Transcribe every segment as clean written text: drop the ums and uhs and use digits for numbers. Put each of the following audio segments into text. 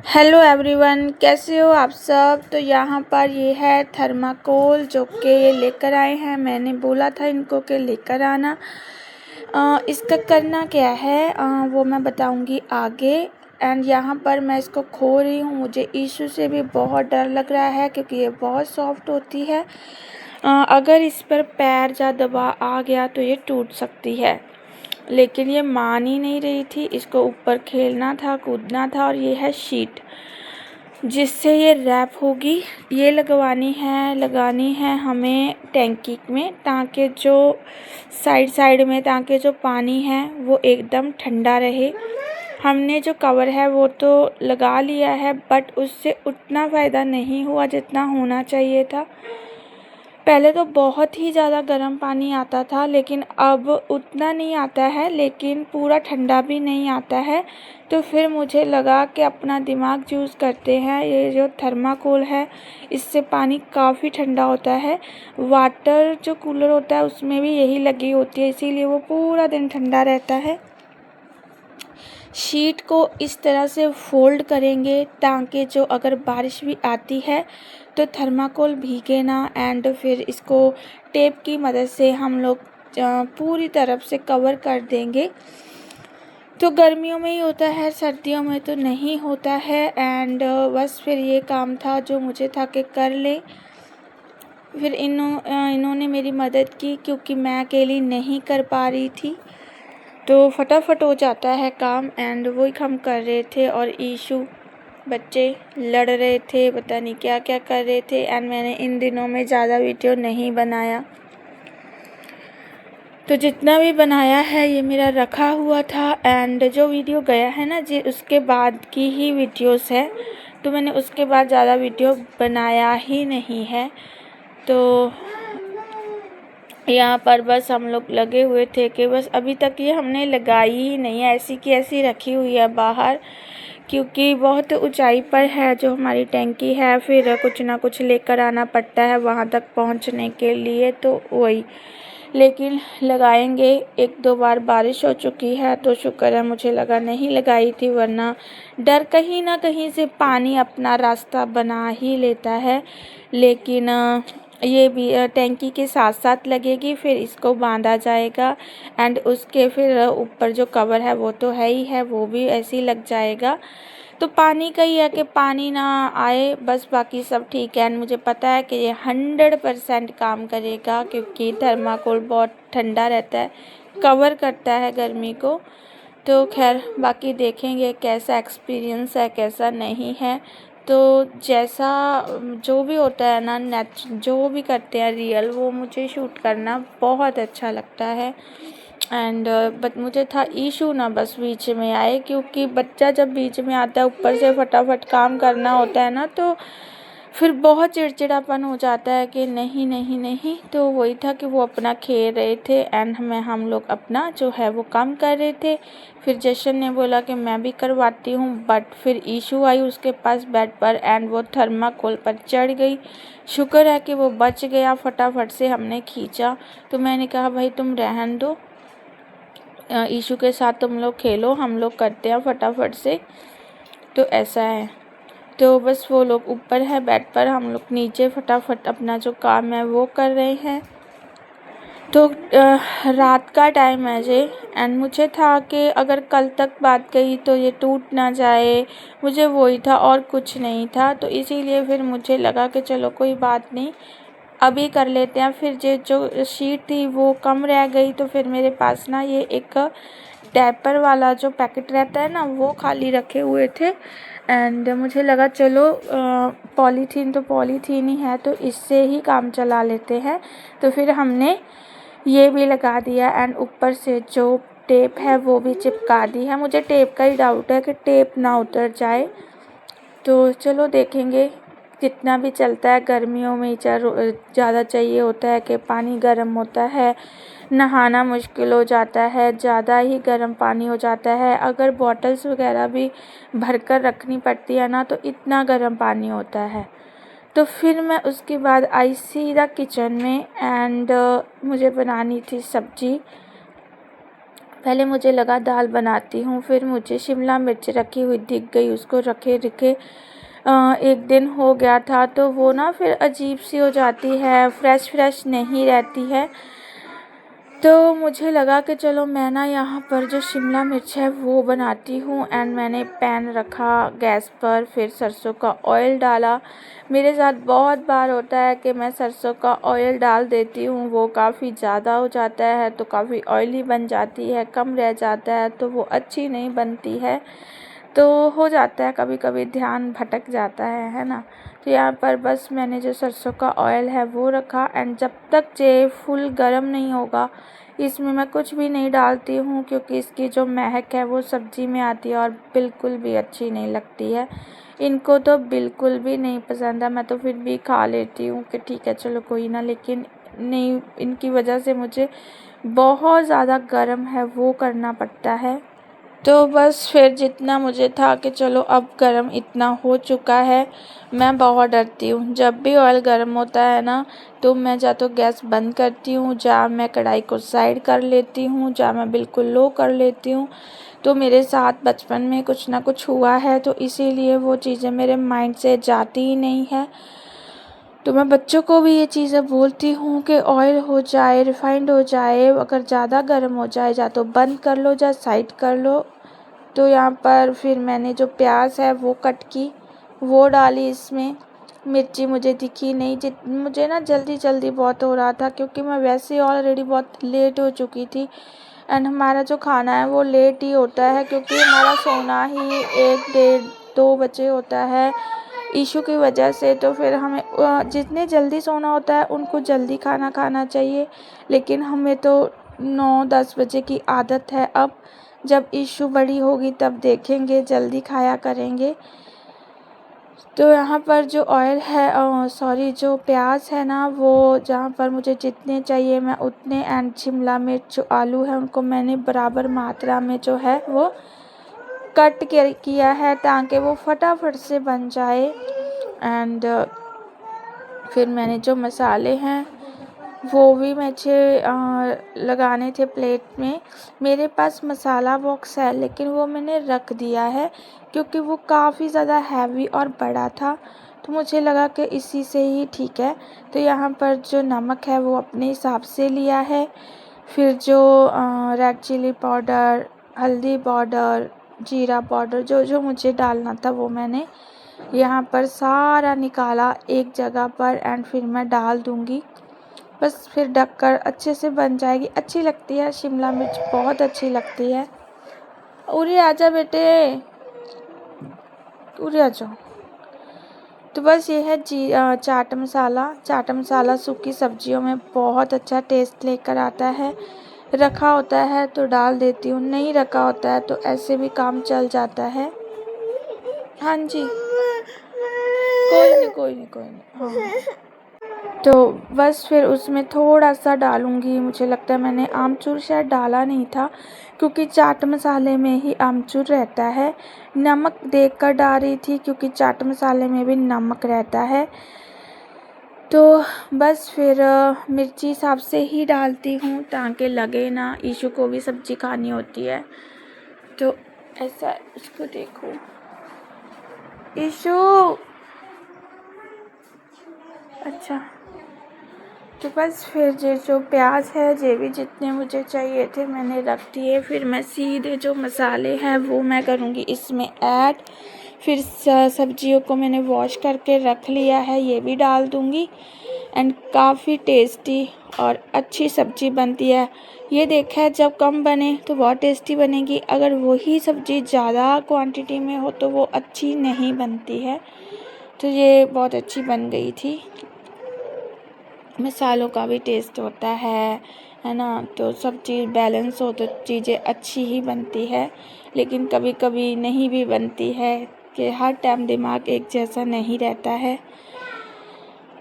Hello everyone, कैसे हो आप सब। तो यहाँ पर ये है थर्माकोल जो कि ये लेकर आए हैं। मैंने बोला था इनको कि लेकर आना। इसका करना क्या है वो मैं बताऊँगी आगे। एंड यहाँ पर मैं इसको खो रही हूँ। मुझे इशू से भी बहुत डर लग रहा है क्योंकि ये बहुत सॉफ्ट होती है। अगर इस पर पैर या दबाव आ गया तो ये टूट सकती है, लेकिन ये मान ही नहीं रही थी। इसको ऊपर खेलना था, कूदना था। और ये है शीट जिससे ये रैप होगी। ये लगानी है हमें टैंकी में, ताकि जो साइड में ताकि जो पानी है वो एकदम ठंडा रहे। हमने जो कवर है वो तो लगा लिया है, बट उससे उतना फ़ायदा नहीं हुआ जितना होना चाहिए था। पहले तो बहुत ही ज़्यादा गर्म पानी आता था, लेकिन अब उतना नहीं आता है, लेकिन पूरा ठंडा भी नहीं आता है। तो फिर मुझे लगा कि अपना दिमाग यूज़ करते हैं। ये जो थर्माकोल है इससे पानी काफ़ी ठंडा होता है। वाटर जो कूलर होता है उसमें भी यही लगी होती है, इसीलिए वो पूरा दिन ठंडा रहता है। शीट को इस तरह से फ़ोल्ड करेंगे ताकि जो अगर बारिश भी आती है तो थर्माकोल भीगे ना। एंड फिर इसको टेप की मदद से हम लोग पूरी तरफ से कवर कर देंगे। तो गर्मियों में ही होता है, सर्दियों में तो नहीं होता है। एंड बस फिर ये काम था जो मुझे था कि कर ले। फिर इन्होंने मेरी मदद की क्योंकि मैं अकेली नहीं कर पा रही थी, तो फटाफट हो जाता है काम। एंड वही हम कर रहे थे और ईशू बच्चे लड़ रहे थे, पता नहीं क्या क्या कर रहे थे। एंड मैंने इन दिनों में ज़्यादा वीडियो नहीं बनाया, तो जितना भी बनाया है ये मेरा रखा हुआ था। एंड जो वीडियो गया है ना जी, उसके बाद की ही वीडियोस है, तो मैंने उसके बाद ज़्यादा वीडियो बनाया ही नहीं है। तो यहाँ पर बस हम लोग लगे हुए थे कि बस अभी तक ये हमने लगाई ही नहीं है, ऐसी की ऐसी रखी हुई है बाहर, क्योंकि बहुत ऊंचाई पर है जो हमारी टैंकी है। फिर कुछ ना कुछ लेकर आना पड़ता है वहाँ तक पहुँचने के लिए, तो वही। लेकिन लगाएंगे। एक दो बार बारिश हो चुकी है तो शुक्र है, मुझे लगा नहीं लगाई थी, वरना डर कहीं ना कहीं से पानी अपना रास्ता बना ही लेता है। लेकिन ये भी टैंकी के साथ साथ लगेगी, फिर इसको बांधा जाएगा। एंड उसके फिर ऊपर जो कवर है वो तो है ही है, वो भी ऐसे ही लग जाएगा। तो पानी का ही है कि पानी ना आए बस, बाकी सब ठीक है। एंड मुझे पता है कि ये 100% काम करेगा क्योंकि थर्माकोल बहुत ठंडा रहता है, कवर करता है गर्मी को। तो खैर बाकी देखेंगे कैसा एक्सपीरियंस है कैसा नहीं है। तो जैसा जो भी होता है ना, जो भी करते हैं रियल, वो मुझे शूट करना बहुत अच्छा लगता है। एंड बट मुझे था इशू ना बस बीच में आए, क्योंकि बच्चा जब बीच में आता है, ऊपर से फटाफट काम करना होता है ना, तो फिर बहुत चिड़चिड़ापन हो जाता है कि नहीं नहीं नहीं। तो वही था कि वो अपना खेल रहे थे एंड हम लोग अपना जो है वो काम कर रहे थे। फिर जशन ने बोला कि मैं भी करवाती हूँ, बट फिर ईशू आई उसके पास बेड पर एंड वो थर्माकोल पर चढ़ गई। शुक्र है कि वो बच गया, फटाफट से हमने खींचा। तो मैंने कहा भाई तुम रहन दो, ईशू के साथ तुम लोग खेलो, हम लोग करते हैं फटाफट से। तो ऐसा है। तो बस वो लोग ऊपर है बेड पर, हम लोग नीचे फटाफट अपना जो काम है वो कर रहे हैं। तो रात का टाइम है जे, एंड मुझे था कि अगर कल तक बात गई तो ये टूट ना जाए, मुझे वही था और कुछ नहीं था। तो इसीलिए फिर मुझे लगा कि चलो कोई बात नहीं, अभी कर लेते हैं। फिर जो शीट थी वो कम रह गई, तो फिर मेरे पास ना ये एक डायपर वाला जो पैकेट रहता है ना, वो खाली रखे हुए थे। एंड मुझे लगा चलो पॉलीथीन तो पॉलीथीन ही है, तो इससे ही काम चला लेते हैं। तो फिर हमने ये भी लगा दिया एंड ऊपर से जो टेप है वो भी चिपका दी है। मुझे टेप का ही डाउट है कि टेप ना उतर जाए। तो चलो देखेंगे, जितना भी चलता है गर्मियों में ज़्यादा चाहिए होता है कि पानी गर्म होता है, नहाना मुश्किल हो जाता है, ज़्यादा ही गर्म पानी हो जाता है। अगर बॉटल्स वगैरह भी भर कर रखनी पड़ती है ना, तो इतना गर्म पानी होता है। तो फिर मैं उसके बाद आई सीधा किचन में एंड मुझे बनानी थी सब्ज़ी। पहले मुझे लगा दाल बनाती हूँ, फिर मुझे शिमला मिर्च रखी हुई दिख गई, उसको रखे रखे एक दिन हो गया था, तो वो ना फिर अजीब सी हो जाती है, फ्रेश नहीं रहती है। तो मुझे लगा कि चलो मैं ना यहाँ पर जो शिमला मिर्च है वो बनाती हूँ। एंड मैंने पैन रखा गैस पर, फिर सरसों का ऑयल डाला। मेरे साथ बहुत बार होता है कि मैं सरसों का ऑयल डाल देती हूँ, वो काफ़ी ज़्यादा हो जाता है तो काफ़ी ऑयली बन जाती है, कम रह जाता है तो वो अच्छी नहीं बनती है। तो हो जाता है कभी कभी, ध्यान भटक जाता है ना। तो यहाँ पर बस मैंने जो सरसों का ऑयल है वो रखा। एंड जब तक ये फुल गर्म नहीं होगा इसमें मैं कुछ भी नहीं डालती हूँ, क्योंकि इसकी जो महक है वो सब्ज़ी में आती है और बिल्कुल भी अच्छी नहीं लगती है। इनको तो बिल्कुल भी नहीं पसंद है, मैं तो फिर भी खा लेती हूँ कि ठीक है चलो कोई ना, लेकिन नहीं, इनकी वजह से मुझे बहुत ज़्यादा गर्म है वो करना पड़ता है। तो बस फिर जितना मुझे था कि चलो अब गरम इतना हो चुका है। मैं बहुत डरती हूँ जब भी ऑयल गरम होता है ना, तो मैं या तो गैस बंद करती हूँ, या मैं कढ़ाई को साइड कर लेती हूँ, या मैं बिल्कुल लो कर लेती हूँ। तो मेरे साथ बचपन में कुछ ना कुछ हुआ है, तो इसीलिए वो चीज़ें मेरे माइंड से जाती ही नहीं है। तो मैं बच्चों को भी ये चीज़ें बोलती हूँ कि ऑयल हो जाए, रिफाइंड हो जाए, अगर ज़्यादा गर्म हो जाए या तो बंद कर लो या साइड कर लो। तो यहाँ पर फिर मैंने जो प्याज है वो कट की, वो डाली इसमें। मिर्ची मुझे दिखी नहीं, मुझे ना जल्दी बहुत हो रहा था, क्योंकि मैं वैसे ही ऑलरेडी बहुत लेट हो चुकी थी। एंड हमारा जो खाना है वो लेट ही होता है, क्योंकि हमारा सोना ही 1, 1:30, 2 बजे होता है इशू की वजह से। तो फिर हमें जितने जल्दी सोना होता है उनको जल्दी खाना खाना चाहिए, लेकिन हमें तो 9-10 बजे की आदत है। अब जब इशू बड़ी होगी तब देखेंगे, जल्दी खाया करेंगे। तो यहाँ पर जो ऑयल है, सॉरी, जो प्याज है ना, वो जहाँ पर मुझे जितने चाहिए मैं उतने, एंड शिमला मिर्च जो आलू है उनको मैंने बराबर मात्रा में जो है वो कट किया है, ताकि वो फटाफट से बन जाए। एंड फिर मैंने जो मसाले हैं वो भी मुझे लगाने थे प्लेट में। मेरे पास मसाला बॉक्स है, लेकिन वो मैंने रख दिया है, क्योंकि वो काफ़ी ज़्यादा हैवी और बड़ा था, तो मुझे लगा कि इसी से ही ठीक है। तो यहाँ पर जो नमक है वो अपने हिसाब से लिया है। फिर जो रेड चिली पाउडर, हल्दी पाउडर, जीरा पाउडर, जो जो मुझे डालना था वो मैंने यहाँ पर सारा निकाला एक जगह पर। एंड फिर मैं डाल दूँगी, बस फिर ढककर अच्छे से बन जाएगी। अच्छी लगती है शिमला मिर्च, बहुत अच्छी लगती है। उरे आजा बेटे, उरे आ जाओ। तो बस ये है चाट मसाला। चाट मसाला सूखी सब्जियों में बहुत अच्छा टेस्ट लेकर आता है। रखा होता है तो डाल देती हूँ, नहीं रखा होता है तो ऐसे भी काम चल जाता है। हाँ जी, कोई नहीं। हाँ, तो बस फिर उसमें थोड़ा सा डालूँगी, मुझे लगता है मैंने आमचूर शायद डाला नहीं था, क्योंकि चाट मसाले में ही आमचूर रहता है। नमक देखकर डाल रही थी, क्योंकि चाट मसाले में भी नमक रहता है। तो बस फिर मिर्ची हिसाब से ही डालती हूँ, ताकि लगे ना, ईशू को भी सब्ज़ी खानी होती है। तो ऐसा, इसको देखो ईशू, अच्छा। तो बस फिर जो प्याज है, ये भी जितने मुझे चाहिए थे मैंने रख दिए। फिर मैं सीधे जो मसाले हैं वो मैं करूँगी इसमें ऐड। फिर सब्जियों को मैंने वॉश करके रख लिया है, ये भी डाल दूँगी। एंड काफ़ी टेस्टी और अच्छी सब्ज़ी बनती है। ये देखा है, जब कम बने तो बहुत टेस्टी बनेगी, अगर वही सब्ज़ी ज़्यादा क्वांटिटी में हो तो वो अच्छी नहीं बनती है। तो ये बहुत अच्छी बन गई थी। मसालों का भी टेस्ट होता है ना, तो सब चीज़ बैलेंस हो तो चीज़ें अच्छी ही बनती है। लेकिन कभी कभी नहीं भी बनती है, कि हर टाइम दिमाग एक जैसा नहीं रहता है।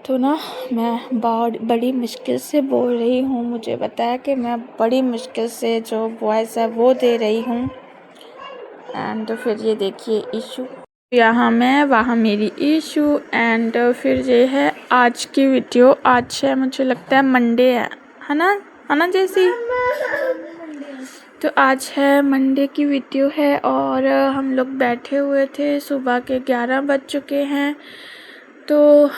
तो ना मैं बड़ी मुश्किल से बोल रही हूँ, मुझे बताया कि मैं बड़ी मुश्किल से जो वॉइस है वो दे रही हूँ। एंड फिर ये देखिए ईशू, यहाँ मैं, वहाँ मेरी ईशू। एंड फिर ये है आज की वीडियो। आज है, मुझे लगता है मंडे है ना, है ना जैसी। तो आज है मंडे की वीडियो है और हम लोग बैठे हुए थे, सुबह के 11 बज चुके हैं। तो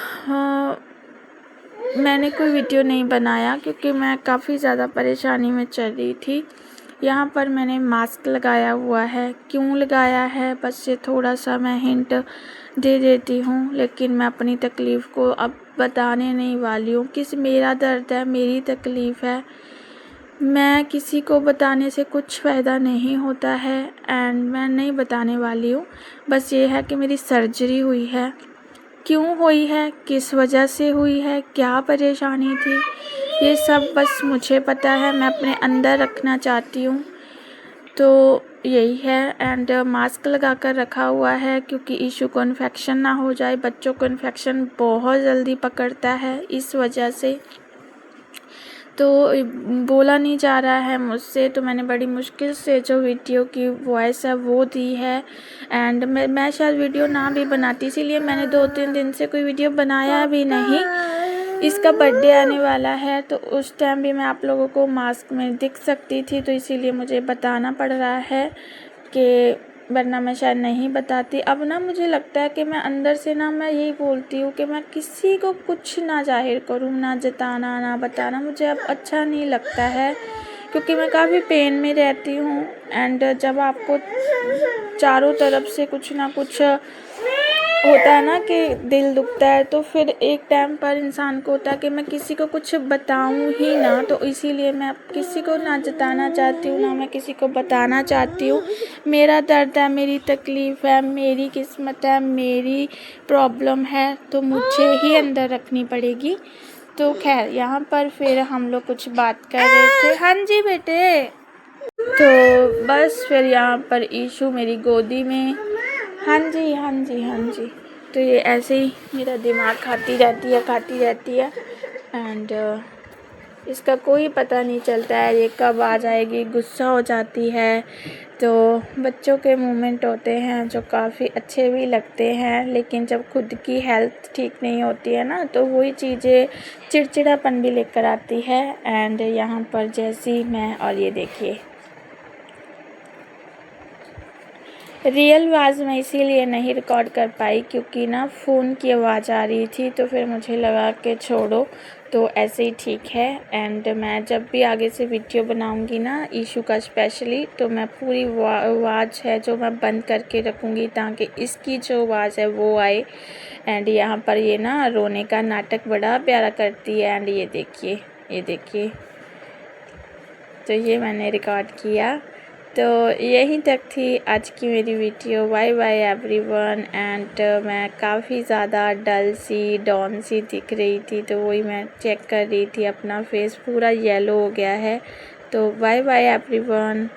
मैंने कोई वीडियो नहीं बनाया क्योंकि मैं काफ़ी ज़्यादा परेशानी में चल रही थी। यहाँ पर मैंने मास्क लगाया हुआ है, क्यों लगाया है बस ये थोड़ा सा मैं हिंट दे देती हूँ, लेकिन मैं अपनी तकलीफ़ को अब बताने नहीं वाली हूँ। मेरा दर्द है, मेरी तकलीफ़ है, मैं किसी को बताने से कुछ फ़ायदा नहीं होता है एंड मैं नहीं बताने वाली हूँ। बस ये है कि मेरी सर्जरी हुई है, क्यों हुई है, किस वजह से हुई है, क्या परेशानी थी, ये सब बस मुझे पता है, मैं अपने अंदर रखना चाहती हूँ। तो यही है एंड मास्क लगा कर रखा हुआ है क्योंकि ईशू को इन्फेक्शन ना हो जाए। बच्चों को इन्फेक्शन बहुत जल्दी पकड़ता है, इस वजह से तो बोला नहीं जा रहा है मुझसे, तो मैंने बड़ी मुश्किल से जो वीडियो की वॉइस है वो दी है। एंड मैं शायद वीडियो ना भी बनाती, इसीलिए मैंने 2-3 दिन से कोई वीडियो बनाया भी नहीं। इसका बर्थडे आने वाला है तो उस टाइम भी मैं आप लोगों को मास्क में दिख सकती थी, तो इसीलिए मुझे बताना पड़ रहा है कि वरना मैं शायद नहीं बताती। अब ना मुझे लगता है कि मैं अंदर से ना मैं यही बोलती हूँ कि मैं किसी को कुछ ना जाहिर करूँ, ना जताना ना बताना, मुझे अब अच्छा नहीं लगता है क्योंकि मैं काफ़ी पेन में रहती हूँ। एंड जब आपको चारों तरफ से कुछ ना कुछ होता है ना कि दिल दुखता है, तो फिर एक टाइम पर इंसान को होता है कि मैं किसी को कुछ बताऊं ही ना, तो इसीलिए मैं किसी को ना जताना चाहती हूँ, ना मैं किसी को बताना चाहती हूँ। मेरा दर्द है, मेरी तकलीफ़ है, मेरी किस्मत है, मेरी प्रॉब्लम है, तो मुझे ही अंदर रखनी पड़ेगी। तो खैर यहाँ पर फिर हम लोग कुछ बात कर रहे थे। हाँ जी बेटे। तो बस फिर यहाँ पर ईशू मेरी गोदी में, हाँ जी हाँ जी हाँ जी। तो ये ऐसे ही मेरा दिमाग खाती रहती है एंड इसका कोई पता नहीं चलता है ये कब आ जाएगी, गुस्सा हो जाती है। तो बच्चों के मोमेंट होते हैं जो काफ़ी अच्छे भी लगते हैं, लेकिन जब खुद की हेल्थ ठीक नहीं होती है ना, तो वही चीज़ें चिड़चिड़ापन भी लेकर आती है। एंड यहाँ पर जैसी मैं, और ये देखिए रियल आवाज़ मैं इसीलिए नहीं रिकॉर्ड कर पाई क्योंकि ना फ़ोन की आवाज़ आ रही थी, तो फिर मुझे लगा कि छोड़ो, तो ऐसे ही ठीक है। एंड मैं जब भी आगे से वीडियो बनाऊंगी ना ईशू का स्पेशली, तो मैं पूरी आवाज़ है जो मैं बंद करके रखूँगी ताकि इसकी जो आवाज़ है वो आए। एंड यहाँ पर ये ना रोने का नाटक बड़ा प्यारा करती है। एंड ये देखिए तो ये मैंने रिकॉर्ड किया। तो यहीं तक थी आज की मेरी video. Bye bye everyone. And मैं काफ़ी ज़्यादा डल सी डाउन सी दिख रही थी, तो वही मैं चेक कर रही थी, अपना फेस पूरा येलो हो गया है। तो बाय बाय एवरीवन।